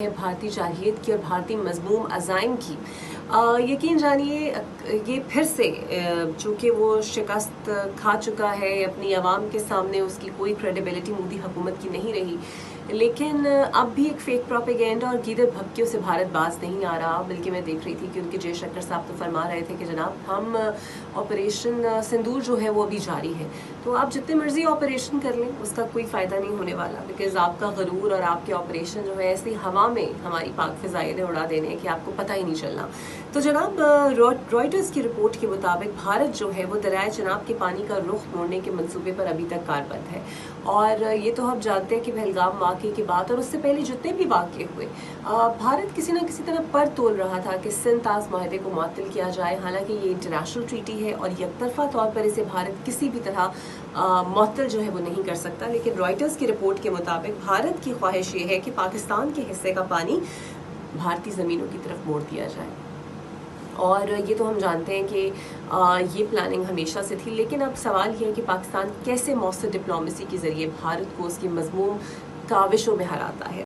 भारतीय जारहियत की और भारतीय मजमूम अज़ाइम की यकीन जानिए ये फिर से चूँकि वो शिकस्त खा चुका है अपनी आवाम के सामने, उसकी कोई क्रेडिबिलिटी मोदी हुकूमत की नहीं रही, लेकिन अब भी एक फेक प्रोपेगेंडा और गीदड़ भभकियों से भारत बाज नहीं आ रहा। बल्कि मैं देख रही थी कि उनके जयशंकर साहब तो फरमा रहे थे कि जनाब हम ऑपरेशन सिंदूर जो है वो अभी जारी है, तो आप जितने मर्जी ऑपरेशन कर लें उसका कोई फ़ायदा नहीं होने वाला, बिकॉज आपका गरूर और आपके ऑपरेशन जो है ऐसी हवा में हमारी पाक फ़िज़ाएं उड़ा देने कि आपको पता ही नहीं चलना। तो जनाब रॉयटर्स की रिपोर्ट के मुताबिक भारत जो है वो दरियाए चनाब के पानी का रुख मोड़ने के मंसूबे पर अभी तक कारबंद है। और ये तो हम जानते हैं कि पहलगाम वाक़े के बाद और उससे पहले जितने भी वाक़े हुए, भारत किसी न किसी तरह पर तोल रहा था कि सिंध ताज़ माहदे को मुअत्तल किया जाए। हालांकि ये इंटरनेशनल ट्रीटी है और यकतरफा तौर पर इसे भारत किसी भी तरह मुअत्तल जो है वो नहीं कर सकता, लेकिन रॉयटर्स की रिपोर्ट के मुताबिक भारत की ख्वाहिश ये है कि पाकिस्तान के हिस्से का पानी भारतीय ज़मीनों की तरफ मोड़ दिया जाए। और ये तो हम जानते हैं कि ये प्लानिंग हमेशा से थी, लेकिन अब सवाल ये है कि पाकिस्तान कैसे मौसर डिप्लोमेसी के ज़रिए भारत को उसकी मज़मूम काविशों में हराता है।